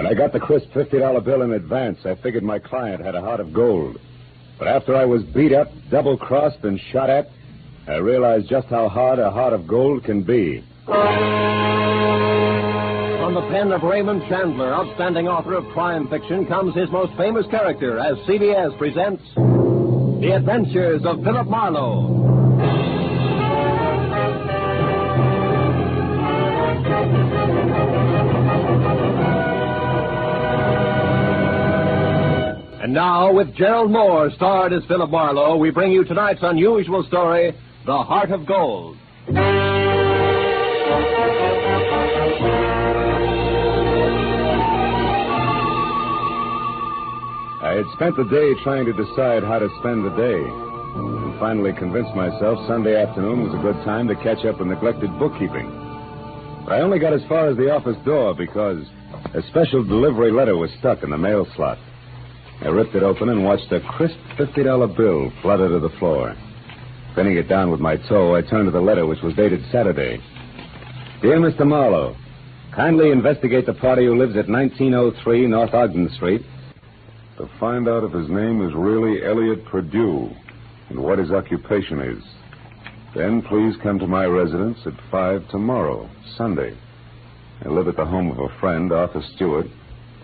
When I got the crisp $50 bill in advance, I figured my client had a heart of gold. But after I was beat up, double-crossed, and shot at, I realized just how hard a heart of gold can be. From the pen of Raymond Chandler, outstanding author of crime fiction, comes his most famous character as CBS presents The Adventures of Philip Marlowe. And now, with Gerald Moore, starred as Philip Marlowe, we bring you tonight's unusual story, The Heart of Gold. I had spent the day trying to decide how to spend the day, and finally convinced myself Sunday afternoon was a good time to catch up with neglected bookkeeping. But I only got as far as the office door because a special delivery letter was stuck in the mail slot. I ripped it open and watched a crisp $50 bill flutter to the floor. Pinning it down with my toe, I turned to the letter, which was dated Saturday. Dear Mr. Marlowe, kindly investigate the party who lives at 1903 North Ogden Street to find out if his name is really Elliot Perdue and what his occupation is. Then please come to my residence at 5 tomorrow, Sunday. I live at the home of a friend, Arthur Stewart,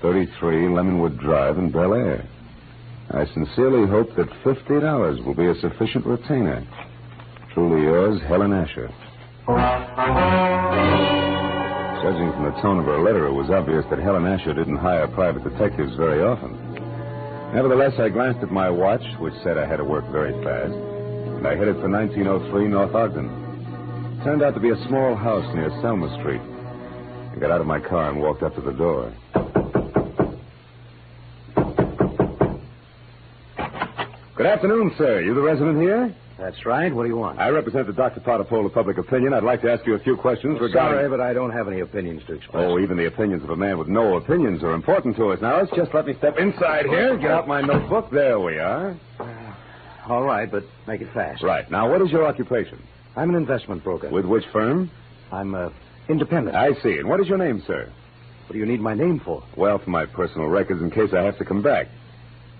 33 Lemonwood Drive in Bel Air. I sincerely hope that $50 will be a sufficient retainer. Truly yours, Helen Asher. Judging from the tone of her letter, it was obvious that Helen Asher didn't hire private detectives very often. Nevertheless, I glanced at my watch, which said I had to work very fast, and I headed for 1903 North Ogden. It turned out to be a small house near Selma Street. I got out of my car and walked up to the door. Good afternoon, sir. You the resident here? That's right. What do you want? I represent the Dr. Potter poll of public opinion. I'd like to ask you a few questions regarding... Sorry, but I don't have any opinions to express. Oh, even the opinions of a man with no opinions are important to us. Now, let's just let me step inside here, get out my notebook. There we are. All right, but make it fast. Right. Now, what is your occupation? I'm an investment broker. With which firm? I'm independent. I see. And what is your name, sir? What do you need my name for? Well, for my personal records in case I have to come back.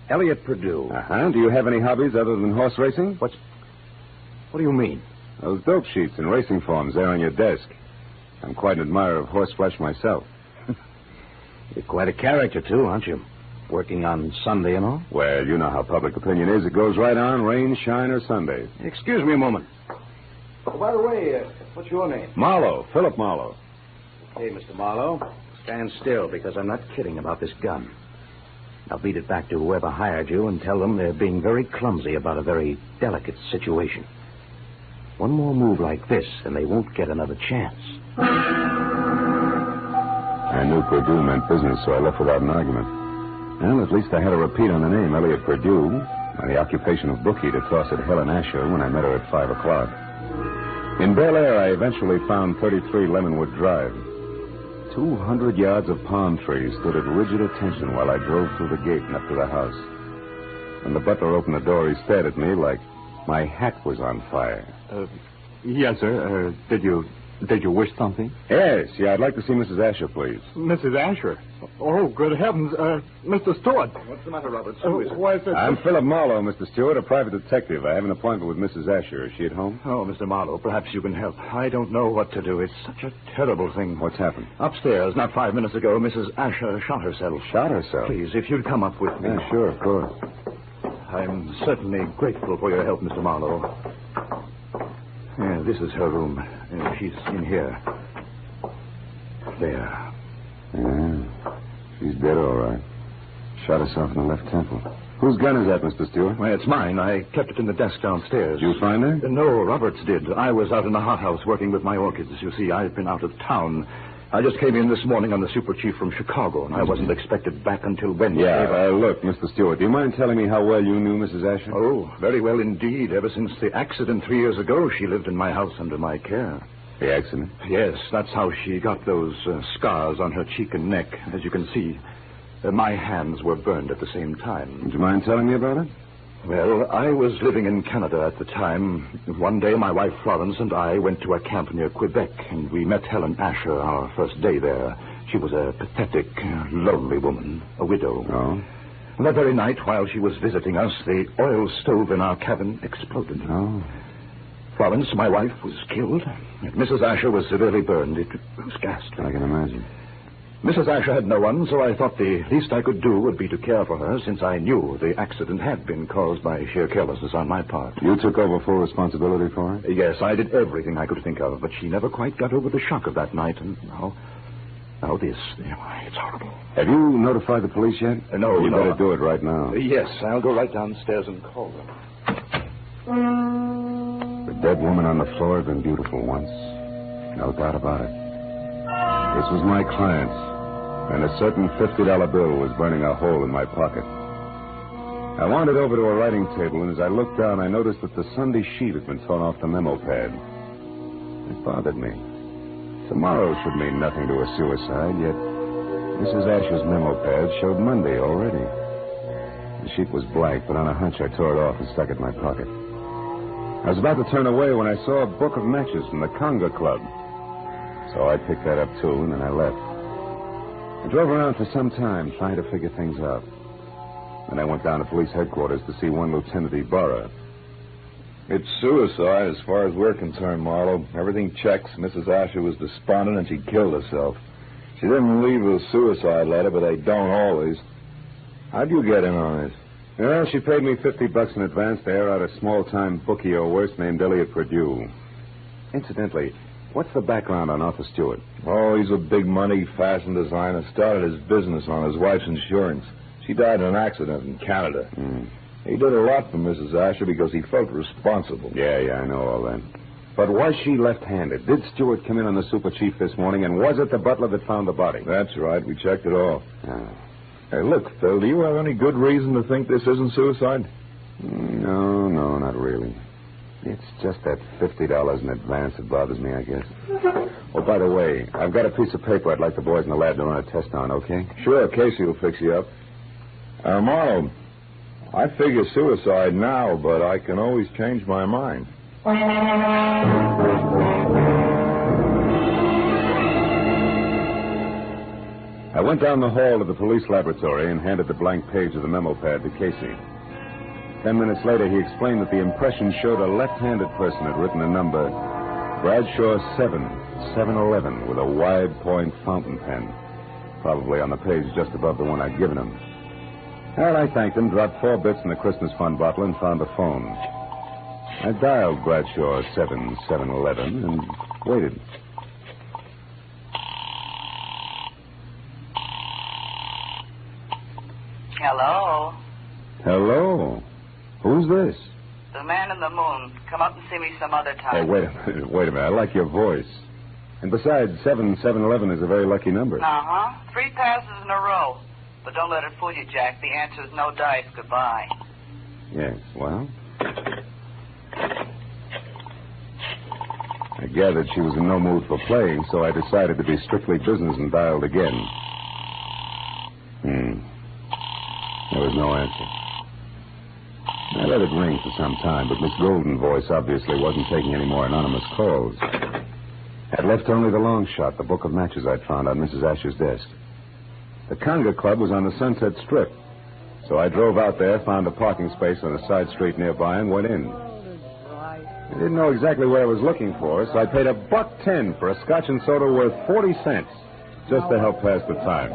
Elliot Perdue. Uh-huh. Do you have any hobbies other than horse racing? What do you mean? Those dope sheets and racing forms there on your desk. I'm quite an admirer of horseflesh myself. You're quite a character, too, aren't you? Working on Sunday and all? Well, you know how public opinion is. It goes right on, rain, shine, or Sunday. Excuse me a moment. Oh, by the way, what's your name? Marlowe, Philip Marlowe. Hey, Mr. Marlowe, stand still, because I'm not kidding about this gun. Now beat it back to whoever hired you and tell them they're being very clumsy about a very delicate situation. One more move like this, and they won't get another chance. I knew Perdue meant business, so I left without an argument. Well, at least I had a repeat on the name, Elliot Perdue, and the occupation of bookie to toss at Helen Asher when I met her at 5 o'clock. In Bel Air, I eventually found 33 Lemonwood Drive. 200 yards of palm trees stood at rigid attention while I drove through the gate and up to the house. When the butler opened the door, he stared at me like my hat was on fire. Yes, sir. Did you wish something? Yes, I'd like to see Mrs. Asher, please. Mrs. Asher? Oh, good heavens. Mr. Stewart. What's the matter, Roberts? Who is it? Why is it... I'm Philip Marlowe, Mr. Stewart, a private detective. I have an appointment with Mrs. Asher. Is she at home? Oh, Mr. Marlowe, perhaps you can help. I don't know what to do. It's such a terrible thing. What's happened? Upstairs, not 5 minutes ago, Mrs. Asher shot herself. Shot herself? Please, if you'd come up with me. Yeah, sure, of course. I'm certainly grateful for your help, Mr. Marlowe. Yeah, this is her room. She's in here. There. Yeah, she's dead, all right. Shot herself in the left temple. Whose gun is that, Mr. Stewart? Well, it's mine. I kept it in the desk downstairs. Did you find her? No, Roberts did. I was out in the hothouse working with my orchids. You see, I've been out of town. I just came in this morning on the super chief from Chicago, and I wasn't expected back until Wednesday. Yeah, look, Mr. Stewart, do you mind telling me how well you knew Mrs. Asher? Oh, very well indeed. Ever since the accident 3 years ago, she lived in my house under my care. The accident? Yes, that's how she got those scars on her cheek and neck. As you can see, my hands were burned at the same time. Would you mind telling me about it? Well, I was living in Canada at the time. One day, my wife Florence and I went to a camp near Quebec, and we met Helen Asher our first day there. She was a pathetic, lonely woman, a widow. Oh? That very night, while she was visiting us, the oil stove in our cabin exploded. Oh. Florence, my wife, was killed. And Mrs. Asher was severely burned. It was gassed. I can imagine. Mrs. Asher had no one, so I thought the least I could do would be to care for her, since I knew the accident had been caused by sheer carelessness on my part. You took over full responsibility for her? Yes, I did everything I could think of, but she never quite got over the shock of that night, and now this. It's horrible. Have you notified the police yet? No, You no. better do it right now. Yes, I'll go right downstairs and call them. The dead woman on the floor had been beautiful once. No doubt about it. This was my client, and a certain $50 bill was burning a hole in my pocket. I wandered over to a writing table, and as I looked down, I noticed that the Sunday sheet had been torn off the memo pad. It bothered me. Tomorrow should mean nothing to a suicide, yet Mrs. Asher's memo pad showed Monday already. The sheet was blank, but on a hunch I tore it off and stuck it in my pocket. I was about to turn away when I saw a book of matches from the Conga Club. So I picked that up, too, and then I left. I drove around for some time trying to figure things out. Then I went down to police headquarters to see one Lieutenant Ibarra. It's suicide as far as we're concerned, Marlowe. Everything checks. Mrs. Asher was despondent and she killed herself. She didn't leave a suicide letter, but they don't always. How'd you get in on this? Well, she paid me $50 in advance to air out a small-time bookie or worse named Elliot Purdue. Incidentally, what's the background on Arthur Stewart? Oh, he's a big-money fashion designer. Started his business on his wife's insurance. She died in an accident in Canada. He did a lot for Mrs. Asher because he felt responsible. Yeah, I know all that. But was she left-handed? Did Stewart come in on the super chief this morning, and was it the butler that found the body? That's right. We checked it all. Oh. Hey, look, Phil, do you have any good reason to think this isn't suicide? No, not really. It's just that $50 in advance that bothers me, I guess. Oh, by the way, I've got a piece of paper I'd like the boys in the lab to run a test on, okay? Sure, Casey will fix you up. Marlowe, I figure suicide now, but I can always change my mind. I went down the hall to the police laboratory and handed the blank page of the memo pad to Casey. 10 minutes later, he explained that the impression showed a left-handed person had written a number, Bradshaw 711, with a wide-point fountain pen, probably on the page just above the one I'd given him. Well, I thanked him, dropped 4 bits in the Christmas fund bottle, and found the phone. I dialed Bradshaw 711 and waited. Hello? Hello? Who's this? The man in the moon. Come up and see me some other Hey, time. wait a minute. I like your voice. And besides, 711 is a very lucky number. 3 passes in a row. But don't let it fool you, Jack. The answer is no dice. Goodbye. Yes, well? I gathered she was in no mood for playing, so I decided to be strictly business and dialed again. There was no answer. I let it ring for some time, but Miss Golden's voice obviously wasn't taking any more anonymous calls. I'd left only the long shot, the book of matches I'd found on Mrs. Asher's desk. The Conga Club was on the Sunset Strip, so I drove out there, found a parking space on a side street nearby, and went in. I didn't know exactly what I was looking for, so I paid $1.10 for a scotch and soda worth 40 cents, just to help pass the time.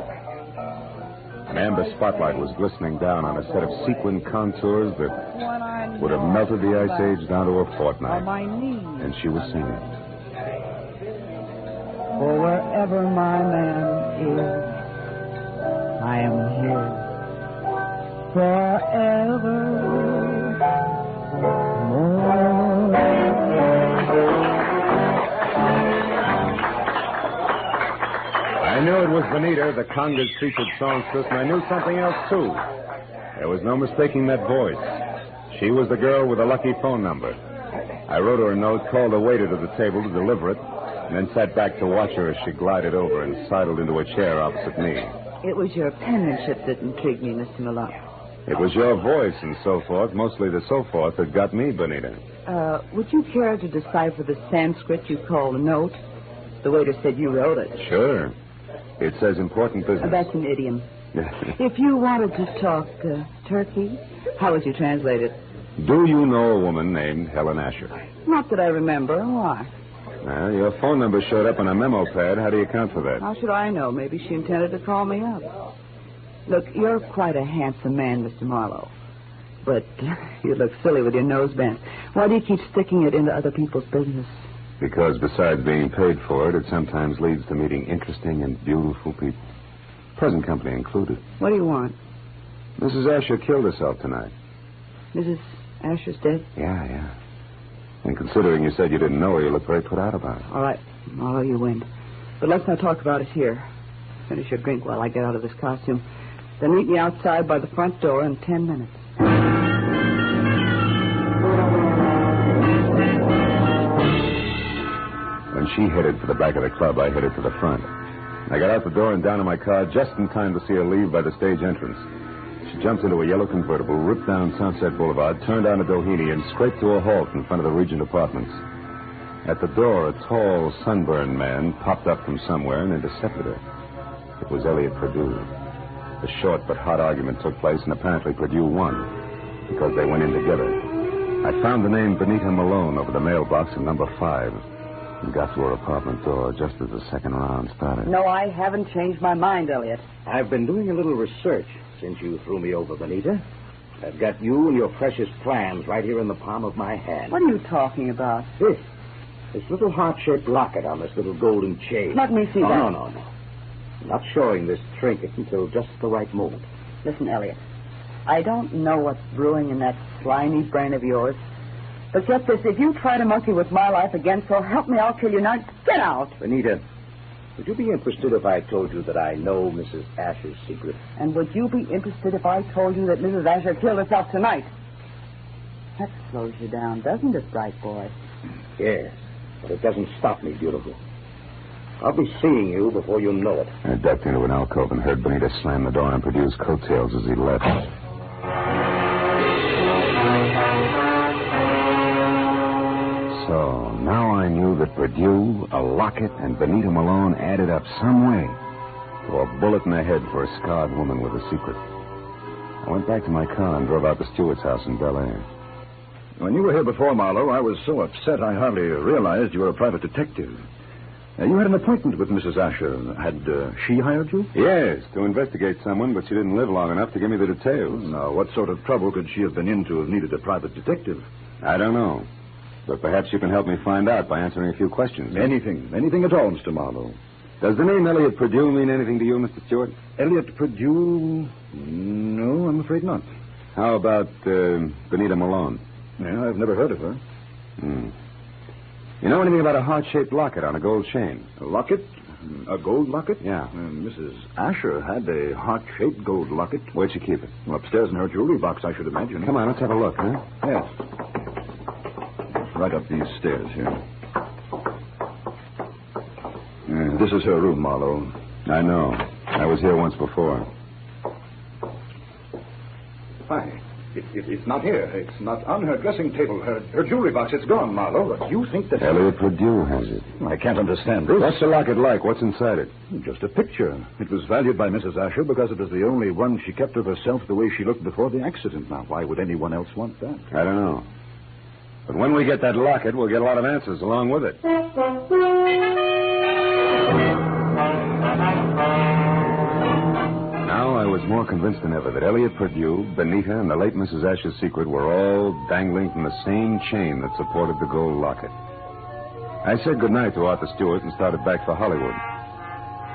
An amber spotlight was glistening down on a set of sequin contours that would have melted the Ice Age down to a fortnight. And she was singing. For wherever my man is, I am here forever. I knew it was Bonita, the Conga's featured songstress, and I knew something else, too. There was no mistaking that voice. She was the girl with the lucky phone number. I wrote her a note, called a waiter to the table to deliver it, and then sat back to watch her as she glided over and sidled into a chair opposite me. It was your penmanship that intrigued me, Mr. Malott. It was your voice and so forth, mostly the so forth, that got me, Bonita. Would you care to decipher the Sanskrit you call the note? The waiter said you wrote it. Sure. It says important business. That's an idiom. If you wanted to talk turkey, how would you translate it? Do you know a woman named Helen Asher? Not that I remember. Why? Well, your phone number showed up on a memo pad. How do you account for that? How should I know? Maybe she intended to call me up. Look, you're quite a handsome man, Mr. Marlowe. But you look silly with your nose bent. Why do you keep sticking it into other people's business? Because besides being paid for it, it sometimes leads to meeting interesting and beautiful people. Present company included. What do you want? Mrs. Asher killed herself tonight. Mrs. Asher's dead? Yeah. And considering you said you didn't know her, you look very put out about it. All right, Marlowe, you win. But let's not talk about it here. Finish your drink while I get out of this costume. Then meet me outside by the front door in 10 minutes. When she headed for the back of the club, I headed for the front. I got out the door and down to my car just in time to see her leave by the stage entrance. She jumped into a yellow convertible, ripped down Sunset Boulevard, turned onto Doheny, and scraped to a halt in front of the Regent Apartments. At the door, a tall, sunburned man popped up from somewhere and intercepted her. It was Elliot Perdue. A short but hot argument took place, and apparently Perdue won, because they went in together. I found the name Benita Malone over the mailbox in number 5 and got to her apartment door just as the second round started. No, I haven't changed my mind, Elliot. I've been doing a little research since you threw me over, Benita. I've got you and your precious plans right here in the palm of my hand. What are you talking about? This little heart-shaped locket on this little golden chain. Let me see that. No. I'm not showing this trinket until just the right moment. Listen, Elliot, I don't know what's brewing in that slimy brain of yours. But get this, if you try to monkey with my life again, so help me, I'll kill you. Now, get out. Benita, would you be interested if I told you that I know Mrs. Asher's secret? And would you be interested if I told you that Mrs. Asher killed herself tonight? That slows you down, doesn't it, bright boy? Yes, but it doesn't stop me, beautiful. I'll be seeing you before you know it. I ducked into an alcove and heard Benita slam the door on Perdue's coattails as he left. So, now I knew that Perdue, a locket, and Benita Malone added up some way to a bullet in the head for a scarred woman with a secret. I went back to my car and drove out to Stewart's house in Bel Air. When you were here before, Marlowe, I was so upset I hardly realized you were a private detective. You had an appointment with Mrs. Asher. Had she hired you? Yes, to investigate someone, but she didn't live long enough to give me the details. Now, what sort of trouble could she have been in to have needed a private detective? I don't know. But perhaps you can help me find out by answering a few questions. Anything at all, Mr. Marlowe. Does the name Elliot Perdue mean anything to you, Mr. Stewart? Elliot Perdue? No, I'm afraid not. How about Benita Malone? Yeah, I've never heard of her. You know anything about a heart-shaped locket on a gold chain? A locket? A gold locket? Yeah. Mrs. Asher had a heart-shaped gold locket. Where'd she keep it? Well, upstairs in her jewelry box, I should imagine. Come on, let's have a look, huh? Yes. Right up these stairs here. This is her room, Marlowe. I know. I was here once before. Why? It's not here. It's not on her dressing table. Her jewelry box, it's gone, Marlowe. But you think that... Elliot Perdue has it. I can't understand this. What's the locket like? What's inside it? Just a picture. It was valued by Mrs. Asher because it was the only one she kept of herself the way she looked before the accident. Now, why would anyone else want that? I don't know. But when we get that locket, we'll get a lot of answers along with it. Now I was more convinced than ever that Elliot Perdue, Benita, and the late Mrs. Asher's secret were all dangling from the same chain that supported the gold locket. I said goodnight to Arthur Stewart and started back for Hollywood.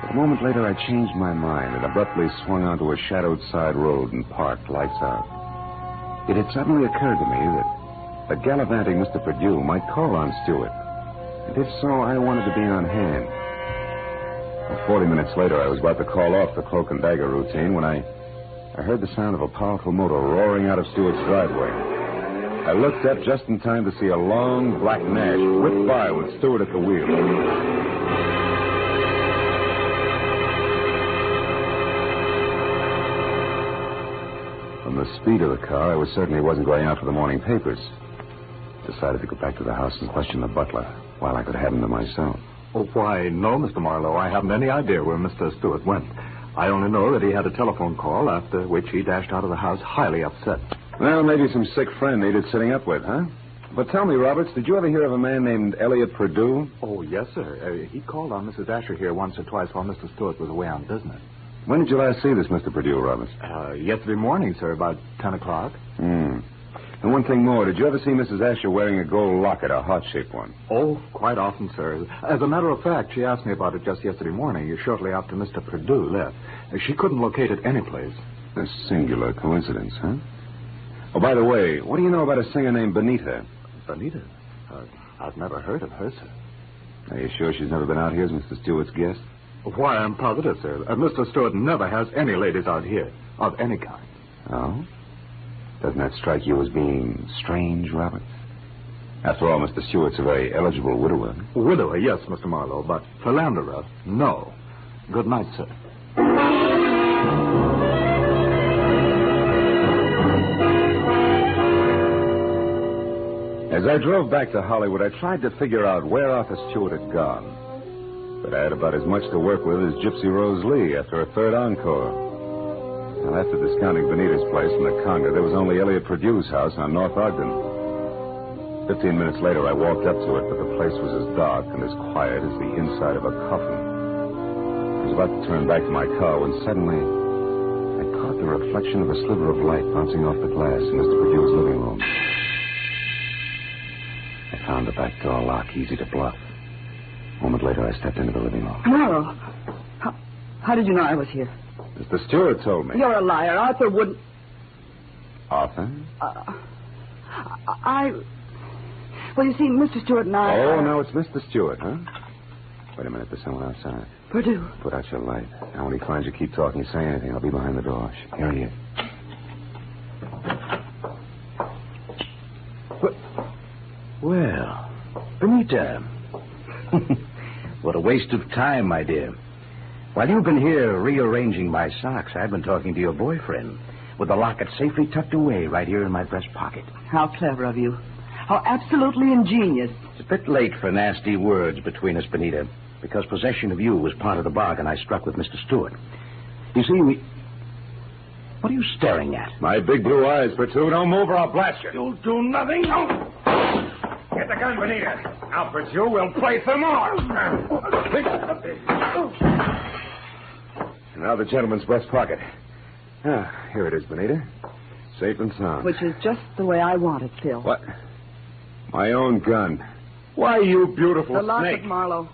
But a moment later, I changed my mind and abruptly swung onto a shadowed side road and parked, lights out. It had suddenly occurred to me that the gallivanting Mr. Perdue might call on Stewart. And if so, I wanted to be on hand. Well, 40 minutes later, I was about to call off the cloak and dagger routine when I heard the sound of a powerful motor roaring out of Stewart's driveway. I looked up just in time to see a long black Nash whip by with Stewart at the wheel. From the speed of the car, I was certain he wasn't going out for the morning papers. Decided to go back to the house and question the butler while I could have him to myself. Oh, why, no, Mr. Marlowe. I haven't any idea where Mr. Stewart went. I only know that he had a telephone call, after which he dashed out of the house highly upset. Well, maybe some sick friend needed sitting up with, huh? But tell me, Roberts, did you ever hear of a man named Elliot Perdue? Oh, yes, sir. He called on Mrs. Asher here once or twice while Mr. Stewart was away on business. When did you last see this Mr. Perdue, Roberts? Yesterday morning, sir, about 10 o'clock. And one thing more, did you ever see Mrs. Asher wearing a gold locket, a heart-shaped one? Oh, quite often, sir. As a matter of fact, she asked me about it just yesterday morning, shortly after Mr. Perdue left. She couldn't locate it anyplace. A singular coincidence, huh? Oh, by the way, what do you know about a singer named Benita? Benita? I've never heard of her, sir. Are you sure she's never been out here as Mr. Stewart's guest? Why, I'm positive, sir. Mr. Stewart never has any ladies out here, of any kind. Oh? Doesn't that strike you as being strange, Roberts? After all, Mr. Stewart's a very eligible widower. Widower, yes, Mr. Marlowe, but philanderer, no. Good night, sir. As I drove back to Hollywood, I tried to figure out where Arthur Stewart had gone. But I had about as much to work with as Gypsy Rose Lee after a third encore. Well, after discounting Benita's place in the Conga, there was only Elliot Perdue's house on North Ogden. 15 minutes later, I walked up to it, but the place was as dark and as quiet as the inside of a coffin. I was about to turn back to my car when suddenly I caught the reflection of a sliver of light bouncing off the glass in Mr. Perdue's living room. I found the back door lock easy to bluff. A moment later, I stepped into the living room. Marlowe, how did you know I was here? Mr. Stewart told me. You're a liar. Arthur wouldn't... Arthur? Well, you see, Mr. Stewart and I... Oh, no, it's Mr. Stewart, huh? Wait a minute, there's someone outside. Perdue. Put out your light. Now, when he finds you, keep talking. Say anything. I'll be behind the door. Here he is. Well, Benita. What a waste of time, my dear. While you've been here rearranging my socks, I've been talking to your boyfriend with the locket safely tucked away right here in my breast pocket. How clever of you. How absolutely ingenious. It's a bit late for nasty words between us, Benita, because possession of you was part of the bargain I struck with Mr. Stewart. You see, What are you staring at? My big blue eyes, Perdue. Don't move or I'll blast you. You'll do nothing. No. Get the gun, Benita. Now, Perdue, we'll play some more. Now the gentleman's breast pocket. Ah, here it is, Benita. Safe and sound. Which is just the way I want it, Phil. What? My own gun. Why, you beautiful the snake. locket, Marlowe.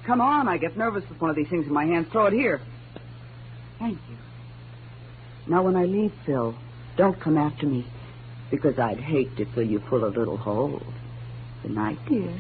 Come on, I get nervous with one of these things in my hands. Throw it here. Thank you. Now, when I leave, Phil, don't come after me, because I'd hate to fill you full of little holes. Good night, dear.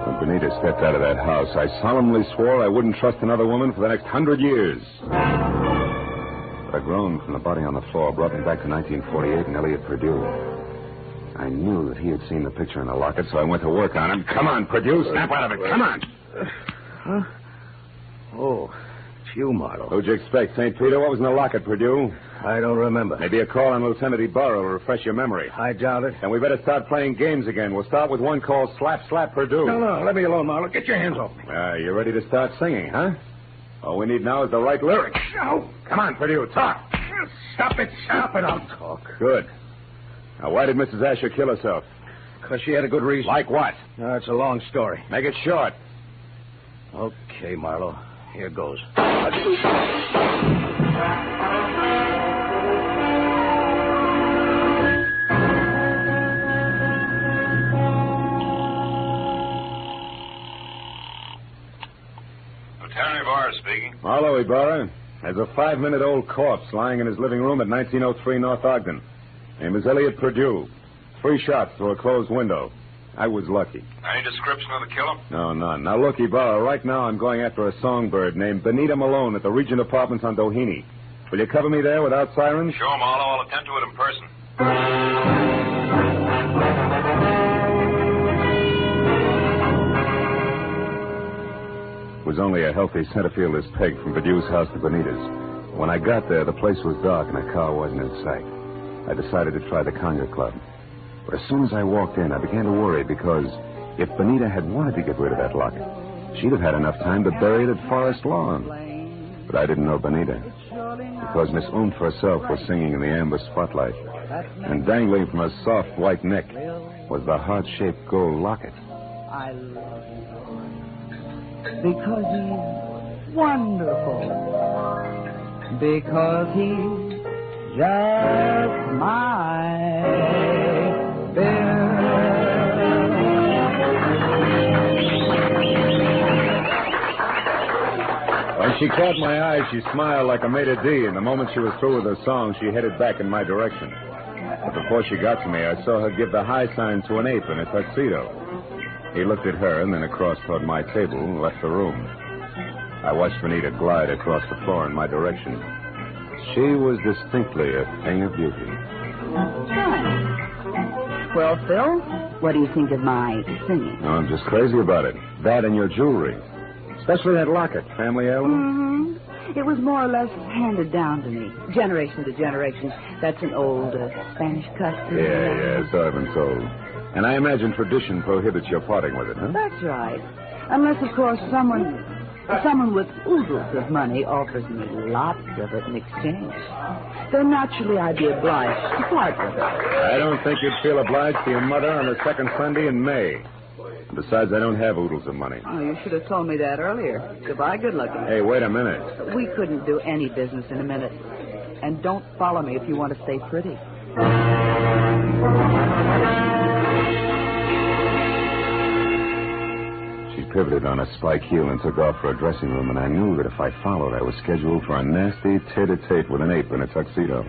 When Benita stepped out of that house, I solemnly swore I wouldn't trust another woman for the next 100 years. But a groan from the body on the floor brought me back to 1948 and Elliot Perdue. I knew that he had seen the picture in the locket, so I went to work on him. Come on, Perdue, snap out of it. Come on. Huh? Oh, it's you, Marlowe. Who'd you expect, St. Peter? What was in the locket, Perdue? I don't remember. Maybe a call on Lieutenant Ibarra will refresh your memory. I doubt it. And we better start playing games again. We'll start with one called Slap, Slap, Perdue. No, let me alone, Marlowe. Get your hands off me. You ready to start singing, huh? All we need now is the right lyrics. No. Come on, Perdue, talk. Stop it, and I'll talk. Good. Now, why did Mrs. Asher kill herself? Because she had a good reason. Like what? It's a long story. Make it short. Okay, Marlowe. Here goes. Lieutenant Ibarra speaking. Marlowe, Ibarra. There's a 5-minute-old corpse lying in his living room at 1903 North Ogden. Name is Elliot Perdue. 3 shots through a closed window. I was lucky. Any description of the killer? No, none. Now, look, Ibarra, right now I'm going after a songbird named Benita Malone at the Regent Apartments on Doheny. Will you cover me there without sirens? Sure, Marlowe. I'll attend to it in person. It was only a healthy centerfieldless peg from Perdue's house to Benita's. When I got there, the place was dark and a car wasn't in sight. I decided to try the Conga Club. But as soon as I walked in, I began to worry because if Benita had wanted to get rid of that locket, she'd have had enough time to bury it at Forest Lawn. But I didn't know Benita, because Miss Oomph herself was singing in the amber spotlight, and dangling from her soft white neck was the heart-shaped gold locket. I love you because he's wonderful, because he's just my Bill. When she caught my eye, she smiled like a maitre d', and the moment she was through with her song, she headed back in my direction. But before she got to me, I saw her give the high sign to an ape in a tuxedo. He looked at her and then across toward my table and left the room. I watched Benita glide across the floor in my direction. She was distinctly a thing of beauty. Well, Phil, what do you think of my singing? No, I'm just crazy about it. That and your jewelry. Especially that locket, family heirloom. Mm-hmm. It was more or less handed down to me, generation to generation. That's an old Spanish custom. Yeah, so I've been told. And I imagine tradition prohibits your parting with it, huh? That's right. Unless, of course, someone with oodles of money offers me lots of it in exchange. Then naturally I'd be obliged to part with it. I don't think you'd feel obliged to your mother on the second Sunday in May. Besides, I don't have oodles of money. Oh, you should have told me that earlier. Goodbye, good looking. Hey, wait a minute. We couldn't do any business in a minute. And don't follow me if you want to stay pretty. She pivoted on a spike heel and took off for a dressing room, and I knew that if I followed, I was scheduled for a nasty tete-a-tete with an ape in a tuxedo.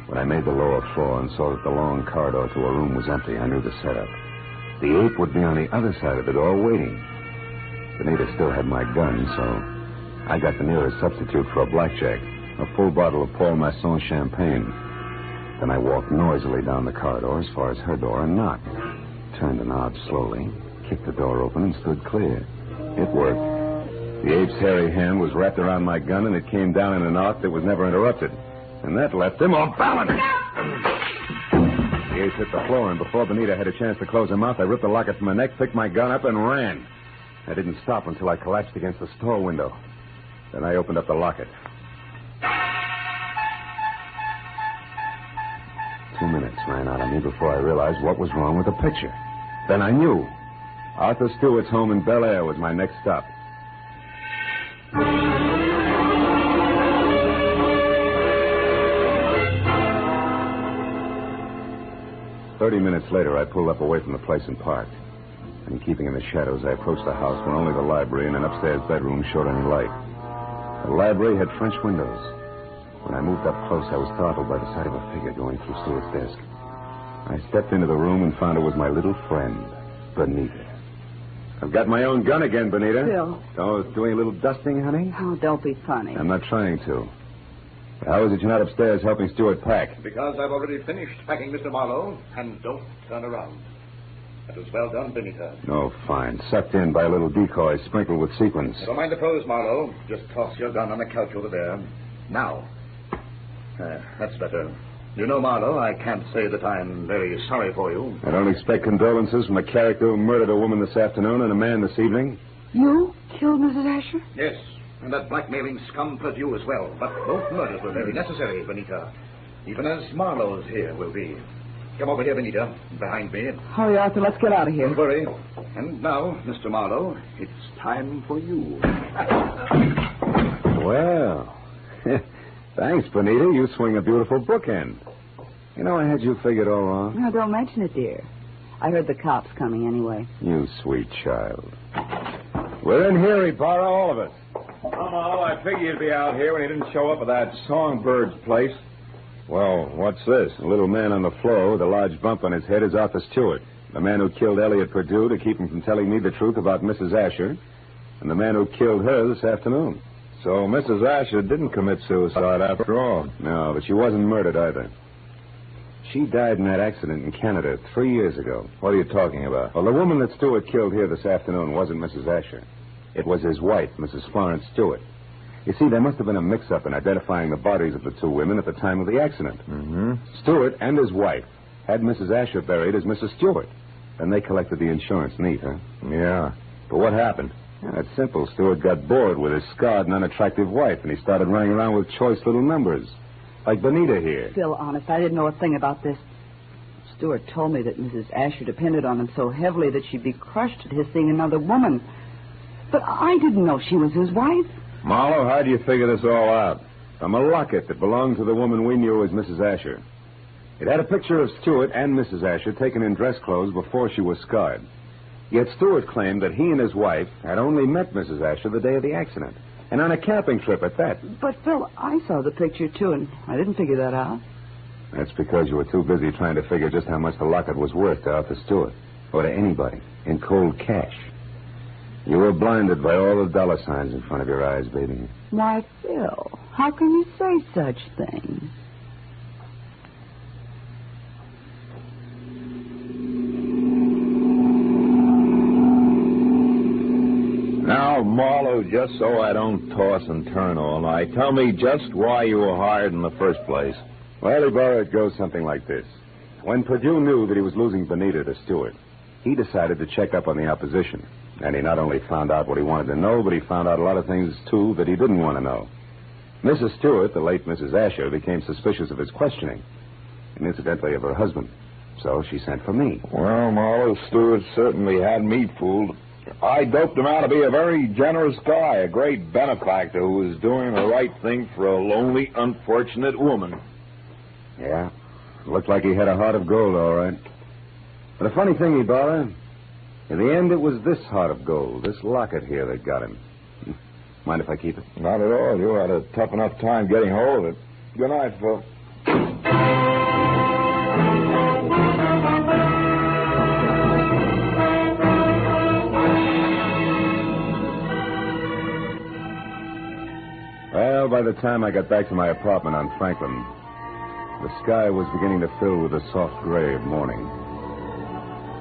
When I made the lower floor and saw that the long corridor to her room was empty, I knew the setup. The ape would be on the other side of the door waiting. Benita still had my gun, so I got the nearest substitute for a blackjack, a full bottle of Paul Masson champagne. Then I walked noisily down the corridor as far as her door and knocked. Turned the knob slowly, kicked the door open, and stood clear. It worked. The ape's hairy hand was wrapped around my gun, and it came down in an arc that was never interrupted. And that left him off balance. The ape hit the floor, and before Benita had a chance to close her mouth, I ripped the locket from her neck, picked my gun up, and ran. I didn't stop until I collapsed against the store window. Then I opened up the locket. 2 minutes ran out of me before I realized what was wrong with the picture. Then I knew. Arthur Stewart's home in Bel Air was my next stop. 30 minutes later, I pulled up away from the place and parked. And keeping in the shadows, I approached the house when only the library and an upstairs bedroom showed any light. The library had French windows. When I moved up close, I was startled by the sight of a figure going through Stewart's desk. I stepped into the room and found it was my little friend, Benita. I've got my own gun again, Benita. Phil. Oh, doing a little dusting, honey? Oh, don't be funny. I'm not trying to. How is it you're not upstairs helping Stewart pack? Because I've already finished packing, Mr. Marlowe, and don't turn around. That was well done, Benita. Oh, fine. Sucked in by a little decoy sprinkled with sequins. Never mind the pose, Marlowe. Just toss your gun on the couch over there. Now. That's better. You know, Marlowe, I can't say that I'm very sorry for you. I don't expect condolences from a character who murdered a woman this afternoon and a man this evening. You killed Mrs. Asher? Yes, and that blackmailing scum Purdue as well. But both murders were very necessary, Benita. Even as Marlowe's here will be. Come over here, Benita, behind me. Hurry, Arthur, let's get out of here. Don't worry. And now, Mr. Marlowe, it's time for you. Well, thanks, Benita. You swing a beautiful bookend. You know, I had you figured all wrong. No, don't mention it, dear. I heard the cops coming anyway. You sweet child. We're in here, Ibarra, all of us. Oh, I figured you'd be out here when you didn't show up at that Songbird's place. Well, what's this? The little man on the floor with a large bump on his head is Arthur Stewart, the man who killed Elliot Purdue to keep him from telling me the truth about Mrs. Asher, and the man who killed her this afternoon. So Mrs. Asher didn't commit suicide after all. No, but she wasn't murdered either. She died in that accident in Canada 3 years ago. What are you talking about? Well, the woman that Stewart killed here this afternoon wasn't Mrs. Asher. It was his wife, Mrs. Florence Stewart. You see, there must have been a mix-up in identifying the bodies of the two women at the time of the accident. Mm-hmm. Stewart and his wife had Mrs. Asher buried as Mrs. Stewart. Then they collected the insurance. Neat, huh? Yeah. But what happened? Yeah, it's simple. Stewart got bored with his scarred and unattractive wife, and he started running around with choice little numbers. Like Benita here. Phil, honest, I didn't know a thing about this. Stewart told me that Mrs. Asher depended on him so heavily that she'd be crushed at his seeing another woman. But I didn't know she was his wife. Marlowe, how do you figure this all out? From a locket that belonged to the woman we knew as Mrs. Asher. It had a picture of Stewart and Mrs. Asher taken in dress clothes before she was scarred. Yet Stewart claimed that he and his wife had only met Mrs. Asher the day of the accident, and on a camping trip at that. But, Phil, I saw the picture, too, and I didn't figure that out. That's because you were too busy trying to figure just how much the locket was worth to Arthur Stewart, or to anybody, in cold cash. You were blinded by all the dollar signs in front of your eyes, baby. Why, Phil, how can you say such things? Now, Marlowe, just so I don't toss and turn all night, tell me just why you were hired in the first place. Well, Ibarra, it goes something like this. When Purdue knew that he was losing Benita to Stewart, he decided to check up on the opposition. And he not only found out what he wanted to know, but he found out a lot of things, too, that he didn't want to know. Mrs. Stewart, the late Mrs. Asher, became suspicious of his questioning, and incidentally of her husband. So she sent for me. Well, Marlowe, Stewart certainly had me fooled. I doped him out to be a very generous guy, a great benefactor who was doing the right thing for a lonely, unfortunate woman. Yeah, looked like he had a heart of gold, all right. But a funny thing, Ibarra, in the end, it was this heart of gold, this locket here, that got him. Mind if I keep it? Not at all. You had a tough enough time getting hold of it. Good night, Phil. Well, by the time I got back to my apartment on Franklin, the sky was beginning to fill with the soft gray of morning.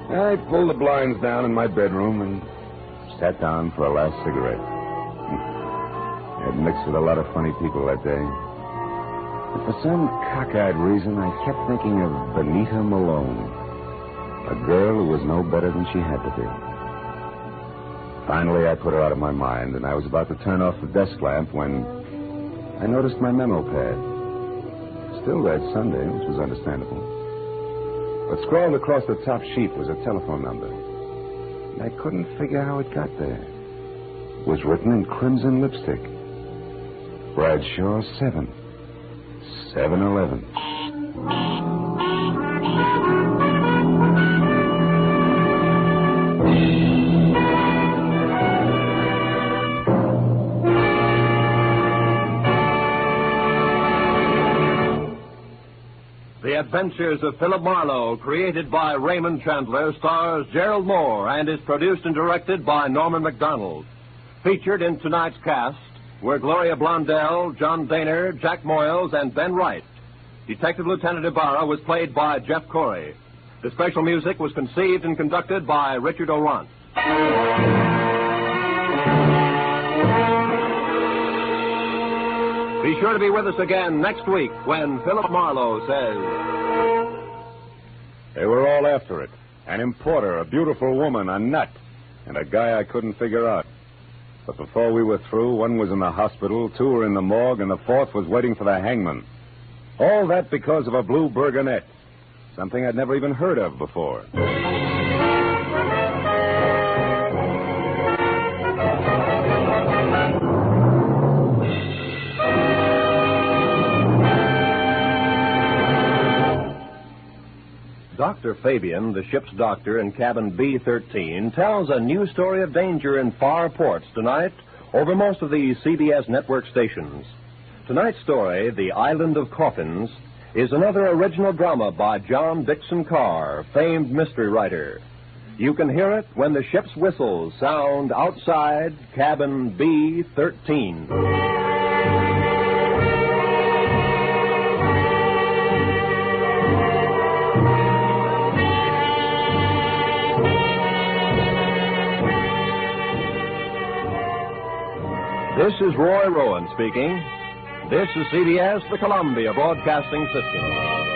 I pulled the blinds down in my bedroom and sat down for a last cigarette. I had mixed with a lot of funny people that day. But for some cockeyed reason, I kept thinking of Benita Malone, a girl who was no better than she had to be. Finally, I put her out of my mind, and I was about to turn off the desk lamp when I noticed my memo pad. Still read Sunday, which was understandable. But scrawled across the top sheet was a telephone number. And I couldn't figure how it got there. It was written in crimson lipstick. Bradshaw 7. 7-Eleven. The Adventures of Philip Marlowe, created by Raymond Chandler, stars Gerald Moore and is produced and directed by Norman MacDonald. Featured in tonight's cast were Gloria Blondell, John Daner, Jack Moyles, and Ben Wright. Detective Lieutenant Ibarra was played by Jeff Corey. The special music was conceived and conducted by Richard Orant. Be sure to be with us again next week when Philip Marlowe says... They were all after it. An importer, a beautiful woman, a nut, and a guy I couldn't figure out. But before we were through, one was in the hospital, two were in the morgue, and the fourth was waiting for the hangman. All that because of a blue burgonet. Something I'd never even heard of before. Dr. Fabian, the ship's doctor in cabin B-13, tells a new story of danger in far ports tonight over most of the CBS network stations. Tonight's story, The Island of Coffins, is another original drama by John Dixon Carr, famed mystery writer. You can hear it when the ship's whistles sound outside cabin B-13. This is Roy Rowan speaking. This is CBS, the Columbia Broadcasting System.